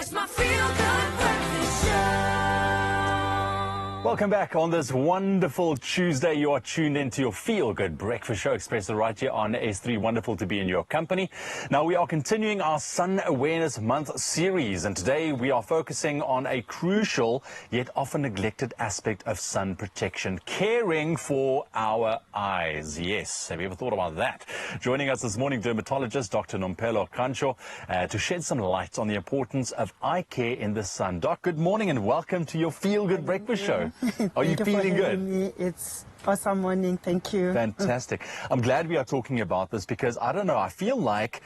It's my feel-good breakfast show. Welcome back on this wonderful Tuesday. You are tuned into your Feel Good Breakfast Show, Expresso right here on S3. Wonderful to be in your company. Now, we are continuing our Sun Awareness Month series, and today we are focusing on a crucial yet often neglected aspect of sun protection, caring for our eyes. Yes, have you ever thought about that? Joining us this morning, dermatologist Dr. Nompelo Kancho, to shed some light on the importance of eye care in the sun. Doc, good morning and welcome to your Feel Good Breakfast Show. Are you feeling good? Me. It's awesome morning. Thank you. Fantastic. I'm glad we are talking about this because I don't know, I feel like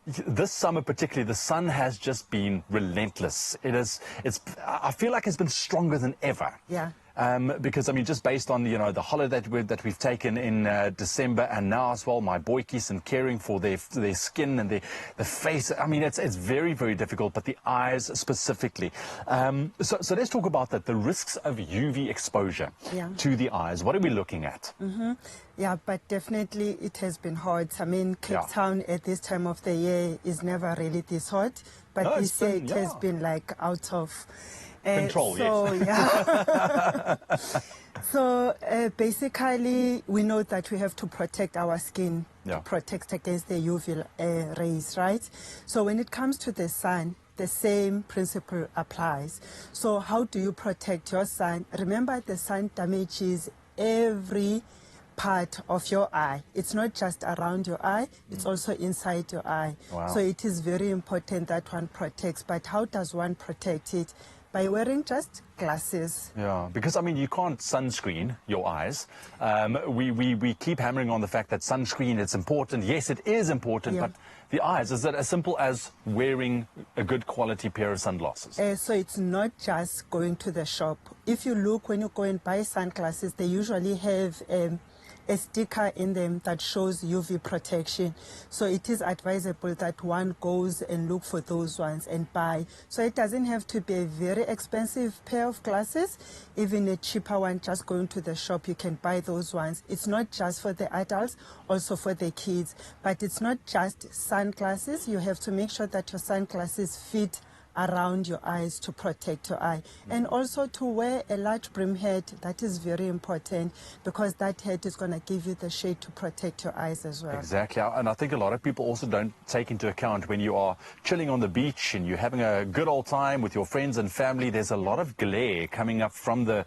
this summer particularly, the sun has just been relentless. I feel like it's been stronger than ever. Yeah. Because, I mean, just based on, you know, the holiday that we've taken in December, and now as well, my boykies and caring for their skin and the face. I mean, it's very, very difficult, but the eyes specifically. So let's talk about that, the risks of UV exposure to the eyes. What are we looking at? Yeah, but definitely it has been hot. I mean, Cape Town at this time of the year is never really this hot, but this year it has been like out of control. So, yes. So basically, we know that we have to protect our skin, to protect against the UV rays, right? So when it comes to the sun, the same principle applies. So how do you protect your sun? Remember, the sun damages every part of your eye. It's not just around your eye, it's also inside your eye. Wow. So it is very important that one protects. But how does one protect it? By wearing just glasses. Yeah, because, I mean, you can't sunscreen your eyes. We keep hammering on the fact that sunscreen, it's important. Yes, it is important, but the eyes, is it as simple as wearing a good quality pair of sunglasses? So it's not just going to the shop. If you look, when you go and buy sunglasses, they usually have a sticker in them that shows UV protection. So it is advisable that one goes and look for those ones and buy. So it doesn't have to be a very expensive pair of glasses. Even a cheaper one, just going to the shop, you can buy those ones. It's not just for the adults, also for the kids. But it's not just sunglasses. You have to make sure that your sunglasses fit around your eyes to protect your eye. And also to wear a large brim hat. That is very important because that hat is going to give you the shade to protect your eyes as well. Exactly. And I think a lot of people also don't take into account when you are chilling on the beach and you're having a good old time with your friends and family, there's a lot of glare coming up from the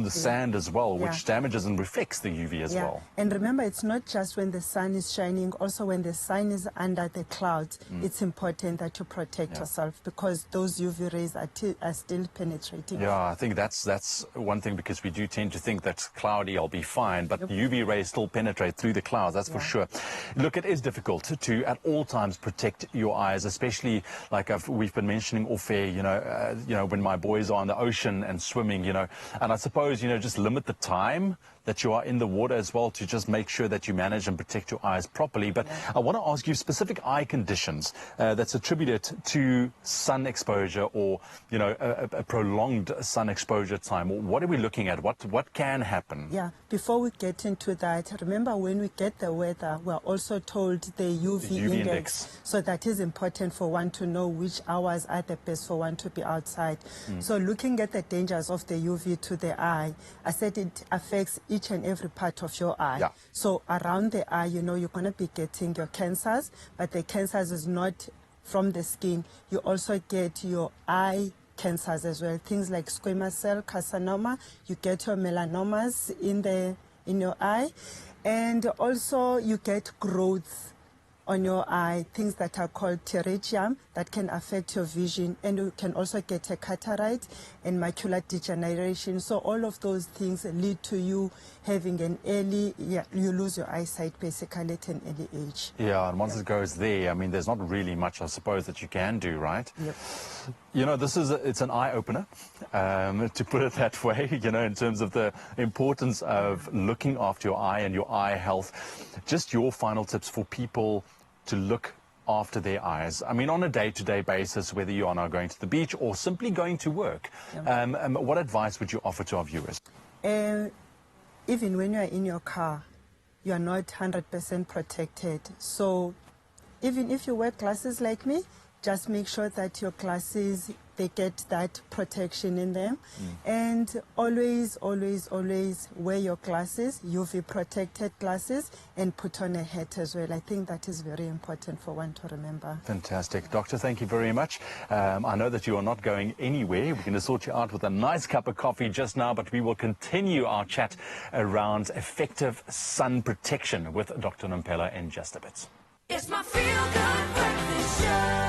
sand as well, which damages and reflects the UV as well. And remember, it's not just when the sun is shining, also when the sun is under the clouds, it's important that you protect yourself because those UV rays are still penetrating. Yeah, I think that's one thing, because we do tend to think that cloudy, I'll be fine, but UV rays still penetrate through the clouds, that's for sure. Look, it is difficult to at all times protect your eyes, especially like we've been mentioning off air, you know, when my boys are on the ocean and swimming, you know, and I suppose, you know, just limit the time that you are in the water as well to just make sure that you manage and protect your eyes properly. But I want to ask you specific eye conditions that's attributed to sun exposure or, you know, a prolonged sun exposure time. What are we looking at? What can happen? Yeah, before we get into that, remember when we get the weather, we're also told the UV index. So that is important for one to know which hours are the best for one to be outside. So looking at the dangers of the UV to the eye, I said it affects each and every part of your eye. Yeah. So around the eye, you know, you're going to be getting your cancers, but the cancers is not from the skin. You also get your eye cancers as well. Things like squamous cell carcinoma, you get your melanomas in your eye, and also you get growths on your eye, things that are called pterygium that can affect your vision, and you can also get a cataract and macular degeneration. So all of those things lead to you having an early, you lose your eyesight basically at an early age. Yeah, and once it goes there, I mean, there's not really much, I suppose, that you can do, right? Yep. You know, it's an eye-opener, to put it that way, you know, in terms of the importance of looking after your eye and your eye health. Just your final tips for people to look after their eyes. I mean, on a day-to-day basis, whether you are now going to the beach or simply going to work, what advice would you offer to our viewers? Even when you are in your car, you are not 100% protected. So even if you wear glasses like me, just make sure that your glasses they get that protection in them. And always, always, always wear your glasses, UV protected glasses, and put on a hat as well. I think that is very important for one to remember. Fantastic. Doctor, thank you very much. I know that you are not going anywhere. We're going to sort you out with a nice cup of coffee just now, but we will continue our chat around effective sun protection with Dr. Nampela in just a bit. It's my feel-good breakfast show.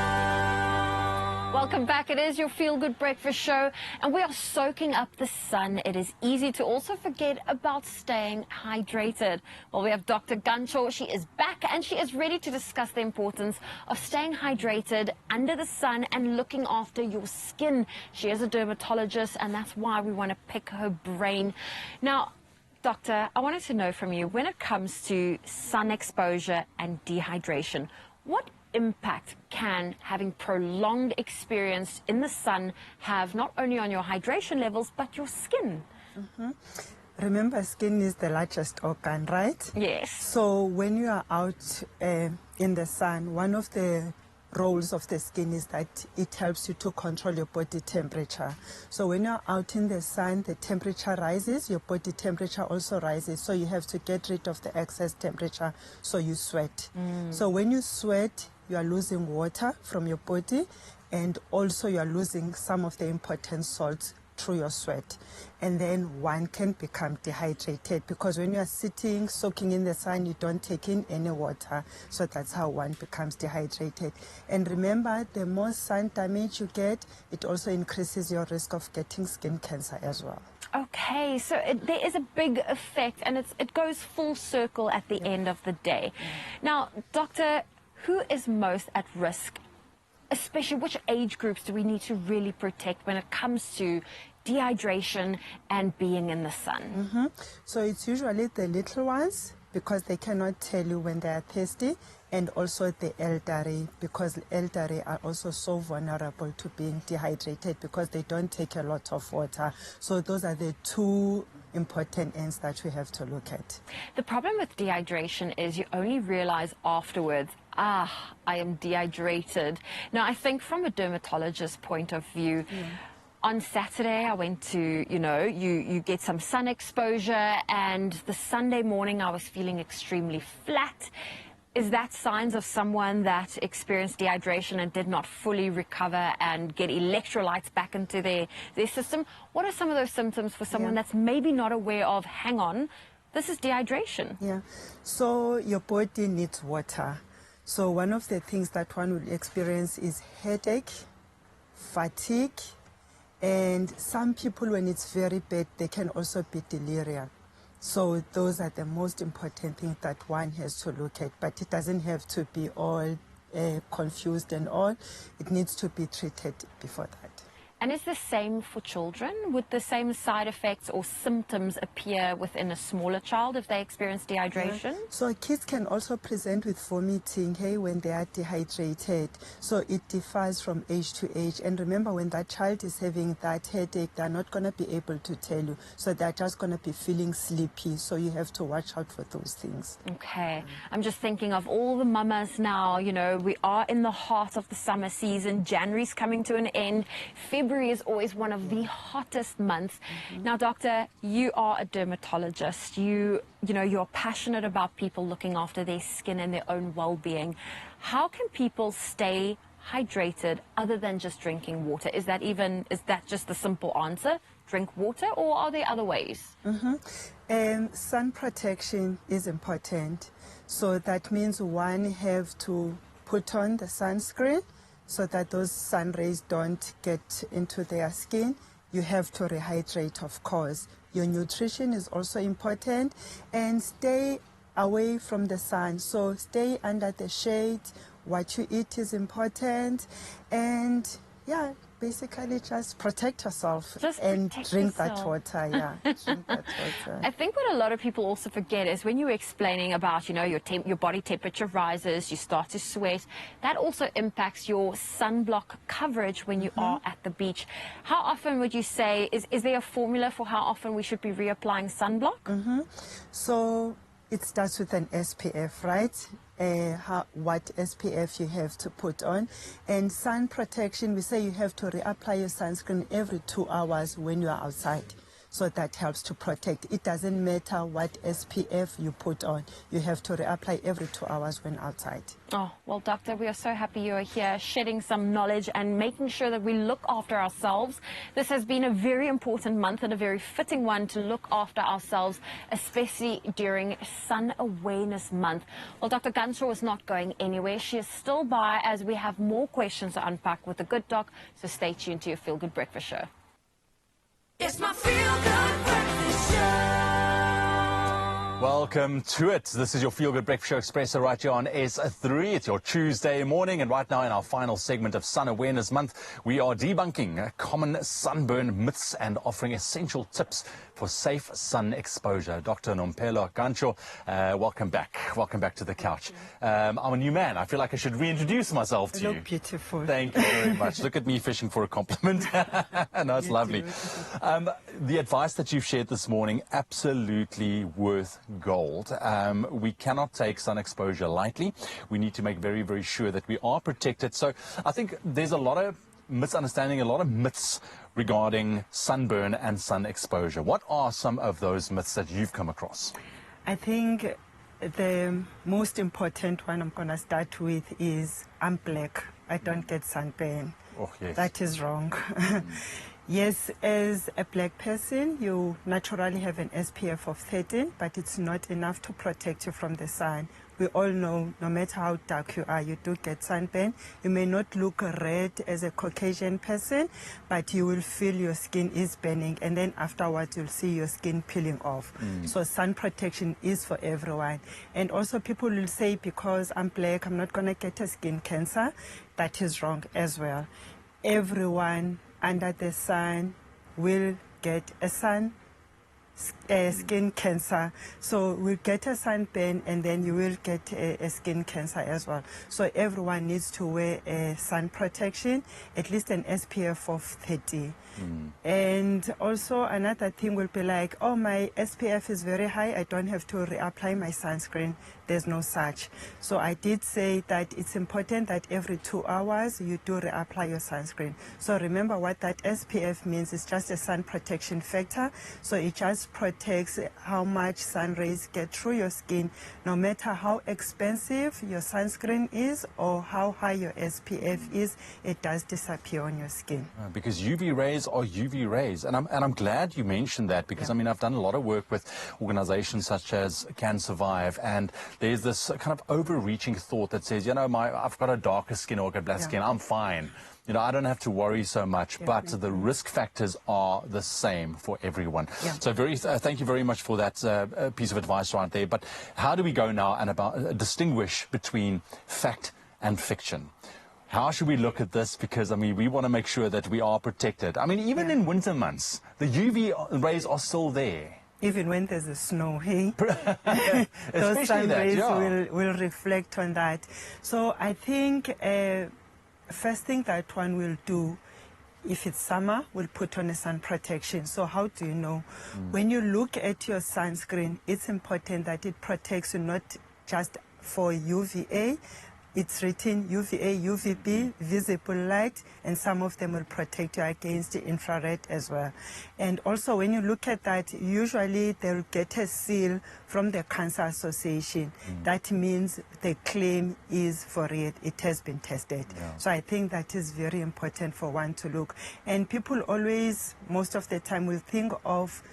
Welcome back. It is your Feel Good Breakfast Show, and we are soaking up the sun. It is easy to also forget about staying hydrated. Well, we have Dr. Gancho. She is back, and she is ready to discuss the importance of staying hydrated under the sun and looking after your skin. She is a dermatologist, and that's why we want to pick her brain. Now, Doctor, I wanted to know from you, when it comes to sun exposure and dehydration, what impact can having prolonged experience in the sun have not only on your hydration levels, but your skin? Remember, skin is the largest organ, right? Yes. So when you are out in the sun, one of the roles of the skin is that it helps you to control your body temperature. So when you're out in the sun, the temperature rises, your body temperature also rises. So you have to get rid of the excess temperature, so you sweat. So when you sweat, you are losing water from your body, and also you are losing some of the important salts through your sweat. And then one can become dehydrated, because when you are sitting, soaking in the sun, you don't take in any water. So that's how one becomes dehydrated. And remember, the more sun damage you get, it also increases your risk of getting skin cancer as well. Okay, so there is a big effect, and it goes full circle at the end of the day. Now, Doctor, who is most at risk? Especially, which age groups do we need to really protect when it comes to dehydration and being in the sun? So it's usually the little ones, because they cannot tell you when they are thirsty, and also the elderly, because elderly are also so vulnerable to being dehydrated because they don't take a lot of water. So those are the two important ends that we have to look at. The problem with dehydration is you only realize afterwards, I am dehydrated. Now, I think from a dermatologist's point of view, on Saturday, I went to, you get some sun exposure, and the Sunday morning I was feeling extremely flat. Is that signs of someone that experienced dehydration and did not fully recover and get electrolytes back into their system? What are some of those symptoms for someone that's maybe not aware of, hang on, this is dehydration? Yeah, so your body needs water. So one of the things that one will experience is headache, fatigue, and some people, when it's very bad, they can also be delirious. So those are the most important things that one has to look at, but it doesn't have to be all confused and all. It needs to be treated before that. And is the same for children? Would the same side effects or symptoms appear within a smaller child if they experience dehydration? So kids can also present with vomiting, when they are dehydrated. So it differs from age to age. And remember, when that child is having that headache, they're not going to be able to tell you. So they're just going to be feeling sleepy. So you have to watch out for those things. Okay. I'm just thinking of all the mamas now. We are in the heart of the summer season. January's coming to an end. February is always one of the hottest months. Now, Doctor, you are a dermatologist. You're passionate about people looking after their skin and their own well-being. How can people stay hydrated other than just drinking water? Is that just the simple answer? Drink water, or are there other ways? Sun protection is important. So that means one have to put on the sunscreen, so that those sun rays don't get into their skin. You have to rehydrate, of course. Your nutrition is also important, and stay away from the sun. So stay under the shade. What you eat is important, and basically just protect yourself and drink that water. Drink that water. I think what a lot of people also forget is when you were explaining about, your body temperature rises, you start to sweat, that also impacts your sunblock coverage when you are at the beach. How often would you say, is there a formula for how often we should be reapplying sunblock? So It starts with an SPF, right? What SPF you have to put on. And sun protection, we say you have to reapply your sunscreen every 2 hours when you are outside. So that helps to protect. It doesn't matter what SPF you put on. You have to reapply every 2 hours when outside. Oh, well, Doctor, we are so happy you are here shedding some knowledge and making sure that we look after ourselves. This has been a very important month and a very fitting one to look after ourselves, especially during Sun Awareness Month. Well, Dr. Gunshaw is not going anywhere. She is still by as we have more questions to unpack with the Good Doc. So stay tuned to your Feel Good Breakfast Show. It's my feel good breakfast show. Welcome to it. This is your Feel Good Breakfast Show Expresso right here on S3. It's your Tuesday morning, and right now in our final segment of Sun Awareness Month, we are debunking common sunburn myths and offering essential tips for safe sun exposure. Dr. Nompelo Gancho, welcome back. Welcome back to the couch. I'm a new man. I feel like I should reintroduce myself to You you. look beautiful. Thank you very much. Look at me fishing for a compliment. No, it's lovely. The advice that you've shared this morning, absolutely worth gold. We cannot take sun exposure lightly. We need to make very, very sure that we are protected. So I think there's a lot of misunderstanding, a lot of myths regarding sunburn and sun exposure. What are some of those myths that you've come across? I think the most important one I'm going to start with is I'm black. I don't get sunburn. Oh, yes. That is wrong. Yes, as a black person, you naturally have an SPF of 13, but it's not enough to protect you from the sun. We all know, no matter how dark you are, you do get sunburn. You may not look red as a Caucasian person, but you will feel your skin is burning, and then afterwards you'll see your skin peeling off. So sun protection is for everyone. And also people will say, because I'm black, I'm not going to get a skin cancer. That is wrong as well. Everyone under the sun will get a skin cancer. So we'll get a sunburn, and then you will get a skin cancer as well. So everyone needs to wear a sun protection, at least an SPF of 30. And also another thing will be like, oh, my SPF is very high, I don't have to reapply my sunscreen. There's no such. So I did say that it's important that every 2 hours you do reapply your sunscreen. So remember what that SPF means. It's just a sun protection factor. So it just protects how much sun rays get through your skin, no matter how expensive your sunscreen is or how high your SPF is, it does disappear on your skin. Because UV rays are UV rays, and I'm glad you mentioned that, because I mean, I've done a lot of work with organizations such as Can Survive, and there's this kind of overreaching thought that says, you know, I've got a darker skin or I've got black skin, I'm fine. You know, I don't have to worry so much, but the risk factors are the same for everyone. So thank you very much for that piece of advice right there. But how do we go now and distinguish between fact and fiction? How should we look at this? Because, I mean, we want to make sure that we are protected. I mean, even in winter months, the UV rays are still there. Even when there's a snow, hey? Those Especially sun that, rays will reflect on that. So I think first thing that one will do, if it's summer, we'll put on a sun protection. So how do you know? When you look at your sunscreen, it's important that it protects you not just for UVA. It's written UVA, UVB, visible light, and some of them will protect you against the infrared as well. And also when you look at that, usually they'll get a seal from the Cancer Association. That means the claim is for it. It has been tested. So I think that is very important for one to look. And people always, most of the time, will think of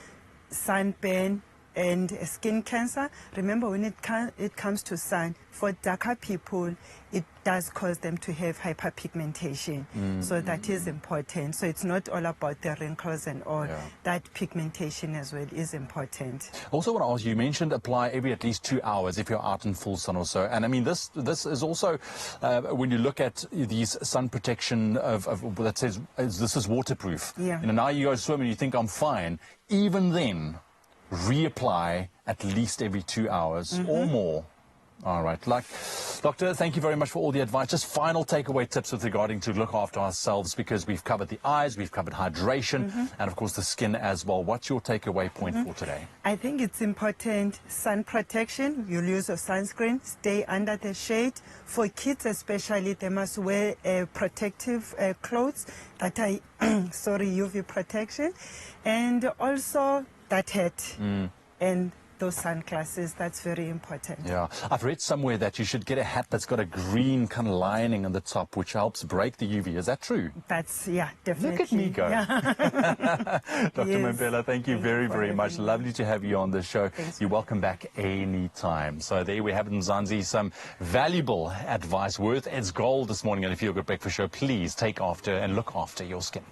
sunburn and skin cancer. Remember, when it comes to sun, for darker people, it does cause them to have hyperpigmentation. So that is important. So it's not all about the wrinkles and all. That pigmentation as well is important. Also want to ask you mentioned apply every at least 2 hours if you're out in full sun or so. And I mean, this is also, when you look at these sun protection that says this is waterproof. You know, now you go swim and you think I'm fine. Even then, reapply at least every 2 hours or more. All right. Doctor, thank you very much for all the advice. Just final takeaway tips with regarding to look after ourselves, because we've covered the eyes, we've covered hydration, and of course the skin as well. What's your takeaway point for today? I think it's important, sun protection. You'll use a sunscreen, stay under the shade. For kids especially, they must wear protective clothes that are, UV protection. And also that hat and those sunglasses, that's very important. Yeah, I've read somewhere that you should get a hat that's got a green kind of lining on the top, which helps break the UV. Is that true? That's, yeah, definitely. Look at me go. Yeah. Dr. Yes. Mabela, thank you very, very much. Lovely to have you on the show. Thanks. You're welcome back anytime. So there we have it, Mzansi, some valuable advice worth its gold this morning on the Feel Good Breakfast Show. Please take after and look after your skin.